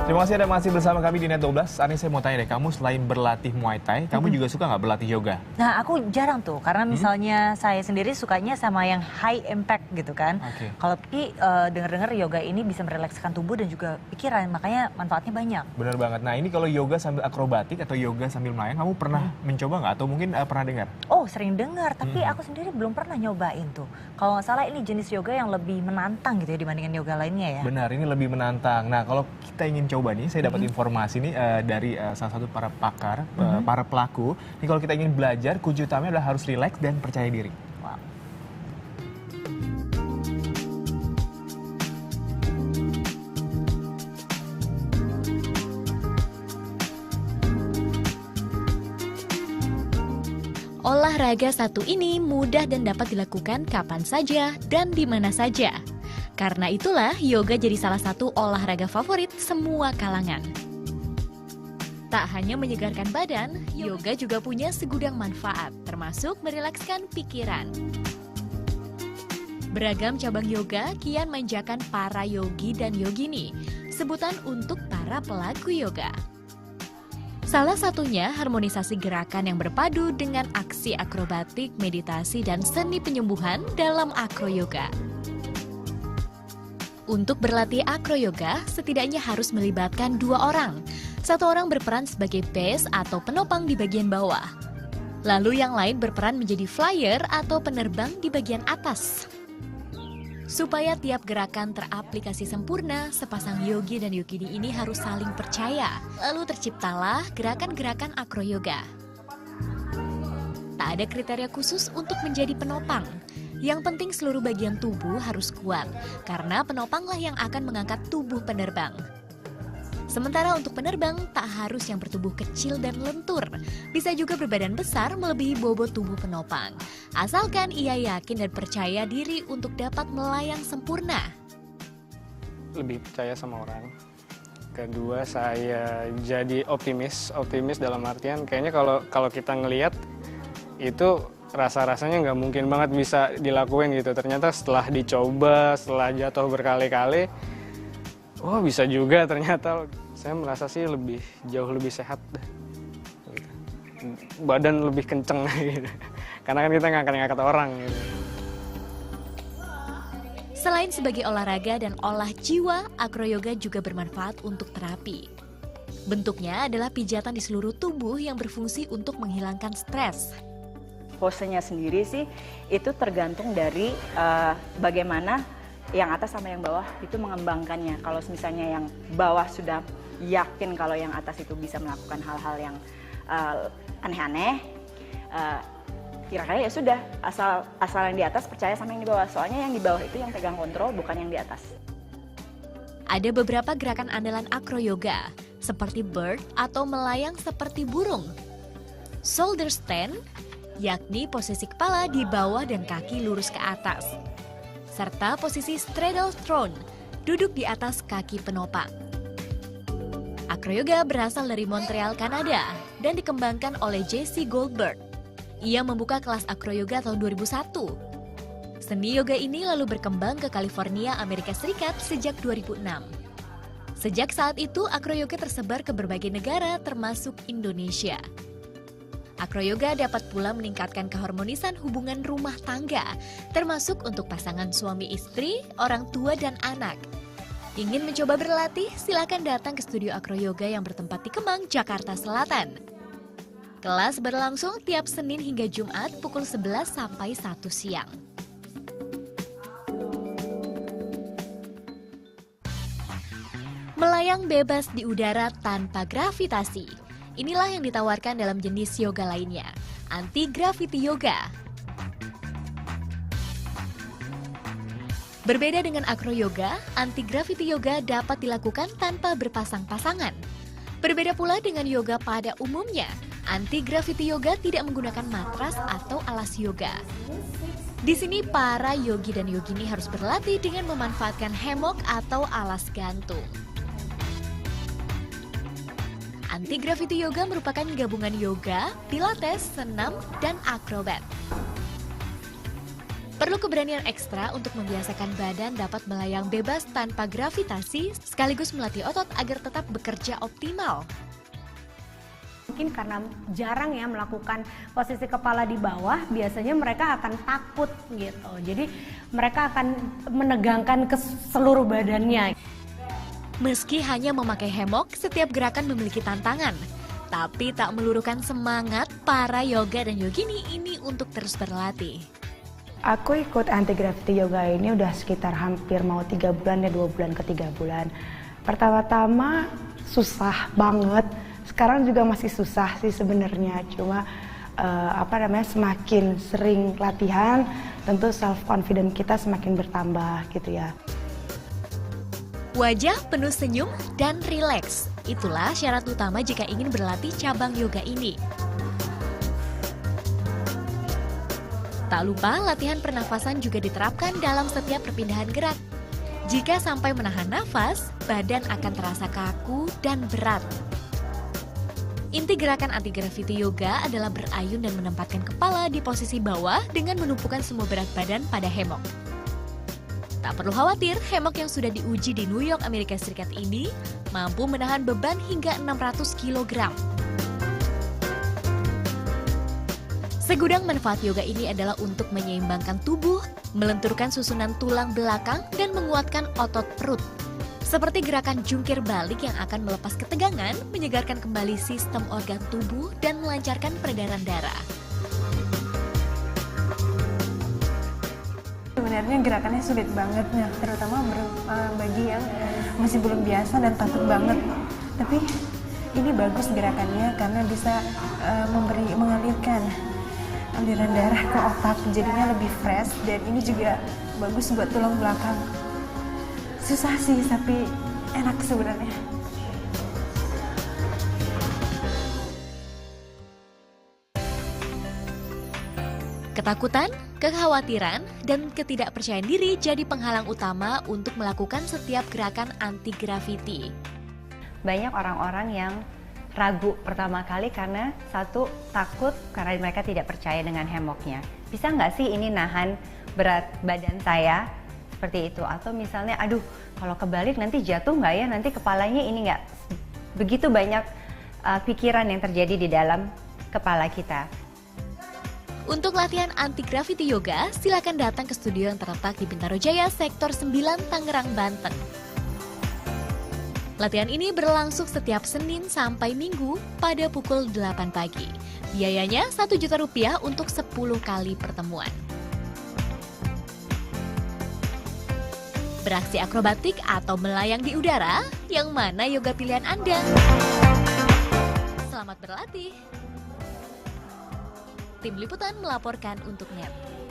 Terima kasih Anda masih bersama kami di Net12. Ani, saya mau tanya deh, kamu selain berlatih Muay Thai, kamu juga suka nggak berlatih yoga? Nah, aku jarang tuh, karena misalnya saya sendiri sukanya sama yang high impact gitu kan. Kalau Pi dengar-dengar yoga ini bisa merelekskan tubuh dan juga pikiran, makanya manfaatnya banyak. Bener banget. Nah, ini kalau yoga sambil akrobatik atau yoga sambil melayang, kamu pernah mencoba nggak? Atau mungkin pernah dengar? Oh, sering dengar, tapi aku sendiri belum pernah nyobain tuh. Kalau nggak salah ini jenis yoga yang lebih menantang gitu ya dibandingkan yoga lainnya ya. Benar, ini lebih menantang. Nah, kalau kita ingin coba nih, saya dapat informasi nih dari salah satu para pakar, para pelaku. Nih kalau kita ingin belajar, kunci utamanya adalah harus rileks dan percaya diri. Wow. Olahraga satu ini mudah dan dapat dilakukan kapan saja dan di mana saja. Karena itulah yoga jadi salah satu olahraga favorit semua kalangan. Tak hanya menyegarkan badan, yoga juga punya segudang manfaat, termasuk merilekskan pikiran. Beragam cabang yoga kian manjakan para yogi dan yogini, sebutan untuk para pelaku yoga. Salah satunya harmonisasi gerakan yang berpadu dengan aksi akrobatik, meditasi, dan seni penyembuhan dalam akroyoga. Untuk berlatih akroyoga, setidaknya harus melibatkan 2 orang. 1 orang berperan sebagai base atau penopang di bagian bawah. Lalu yang lain berperan menjadi flyer atau penerbang di bagian atas. Supaya tiap gerakan teraplikasi sempurna, sepasang yogi dan yogini ini harus saling percaya. Lalu terciptalah gerakan-gerakan akroyoga. Tak ada kriteria khusus untuk menjadi penopang. Yang penting seluruh bagian tubuh harus kuat, karena penopanglah yang akan mengangkat tubuh penerbang. Sementara untuk penerbang tak harus yang bertubuh kecil dan lentur. Bisa juga berbadan besar melebihi bobot tubuh penopang. Asalkan ia yakin dan percaya diri untuk dapat melayang sempurna. Lebih percaya sama orang. Kedua, saya jadi optimis dalam artian kayaknya kalau kita ngelihat itu rasa-rasanya nggak mungkin banget bisa dilakuin gitu. Ternyata setelah dicoba, setelah jatuh berkali-kali, oh bisa juga ternyata. Saya merasa sih jauh lebih sehat. Gitu. Badan lebih kenceng gitu. Karena kan kita ngangkat orang gitu. Selain sebagai olahraga dan olah jiwa, akroyoga juga bermanfaat untuk terapi. Bentuknya adalah pijatan di seluruh tubuh yang berfungsi untuk menghilangkan stres. Posenya sendiri sih itu tergantung dari bagaimana yang atas sama yang bawah itu mengembangkannya. Kalau misalnya yang bawah sudah yakin kalau yang atas itu bisa melakukan hal-hal yang aneh-aneh, kira-kira ya sudah, asal yang di atas percaya sama yang di bawah. Soalnya yang di bawah itu yang pegang kontrol, bukan yang di atas. Ada beberapa gerakan andalan akroyoga, seperti bird atau melayang seperti burung. Shoulder stand, yakni posisi kepala di bawah dan kaki lurus ke atas. Serta posisi straddle throne, duduk di atas kaki penopang. Akroyoga berasal dari Montreal, Kanada, dan dikembangkan oleh Jesse Goldberg. Ia membuka kelas akroyoga tahun 2001. Seni yoga ini lalu berkembang ke California, Amerika Serikat sejak 2006. Sejak saat itu, akroyoga tersebar ke berbagai negara termasuk Indonesia. Akroyoga dapat pula meningkatkan keharmonisan hubungan rumah tangga, termasuk untuk pasangan suami istri, orang tua, dan anak. Ingin mencoba berlatih? Silakan datang ke studio akroyoga yang bertempat di Kemang, Jakarta Selatan. Kelas berlangsung tiap Senin hingga Jumat pukul 11 sampai 1 siang. Melayang bebas di udara tanpa gravitasi. Inilah yang ditawarkan dalam jenis yoga lainnya, anti-gravity yoga. Berbeda dengan akroyoga, anti-gravity yoga dapat dilakukan tanpa berpasang-pasangan. Berbeda pula dengan yoga pada umumnya, anti-gravity yoga tidak menggunakan matras atau alas yoga. Di sini para yogi dan yogini harus berlatih dengan memanfaatkan hammock atau alas gantung. Anti-gravity yoga merupakan gabungan yoga, pilates, senam, dan akrobat. Perlu keberanian ekstra untuk membiasakan badan dapat melayang bebas tanpa gravitasi, sekaligus melatih otot agar tetap bekerja optimal. Mungkin karena jarang ya melakukan posisi kepala di bawah, biasanya mereka akan takut gitu. Jadi mereka akan menegangkan ke seluruh badannya. Meski hanya memakai hemok, setiap gerakan memiliki tantangan. Tapi tak meluruhkan semangat para yoga dan yogini ini untuk terus berlatih. Aku ikut anti-gravity yoga ini udah sekitar hampir mau 3 bulan ya, 2 bulan ke 3 bulan. Pertama-tama susah banget, sekarang juga masih susah sih sebenarnya. Cuma semakin sering latihan, tentu self confidence kita semakin bertambah gitu ya. Wajah penuh senyum dan rileks, itulah syarat utama jika ingin berlatih cabang yoga ini. Tak lupa, latihan pernafasan juga diterapkan dalam setiap perpindahan gerak. Jika sampai menahan nafas, badan akan terasa kaku dan berat. Inti gerakan anti-gravity yoga adalah berayun dan menempatkan kepala di posisi bawah dengan menumpukan semua berat badan pada hemok. Tak perlu khawatir, hemok yang sudah diuji di New York, Amerika Serikat ini mampu menahan beban hingga 600 kg. Segudang manfaat yoga ini adalah untuk menyeimbangkan tubuh, melenturkan susunan tulang belakang, dan menguatkan otot perut. Seperti gerakan jungkir balik yang akan melepas ketegangan, menyegarkan kembali sistem organ tubuh, dan melancarkan peredaran darah. Sebenarnya gerakannya sulit banget, ya, terutama bagi yang masih belum biasa dan takut banget. Tapi ini bagus gerakannya karena bisa mengalirkan aliran darah ke otak, jadinya lebih fresh, dan ini juga bagus buat tulang belakang. Susah sih, tapi enak sebenarnya. Ketakutan, kekhawatiran, dan ketidakpercayaan diri jadi penghalang utama untuk melakukan setiap gerakan anti-gravity. Banyak orang-orang yang ragu pertama kali karena satu, takut karena mereka tidak percaya dengan hemoknya. Bisa nggak sih ini nahan berat badan saya seperti itu? Atau misalnya, aduh kalau kebalik nanti jatuh nggak ya, nanti kepalanya ini nggak. Begitu banyak pikiran yang terjadi di dalam kepala kita. Untuk latihan anti-gravity yoga, silakan datang ke studio yang terletak di Bintaro Jaya, Sektor 9, Tangerang, Banten. Latihan ini berlangsung setiap Senin sampai Minggu pada pukul 8 pagi. Biayanya Rp1 juta untuk 10 kali pertemuan. Beraksi akrobatik atau melayang di udara, yang mana yoga pilihan Anda? Selamat berlatih! Tim Liputan melaporkan untuk NET.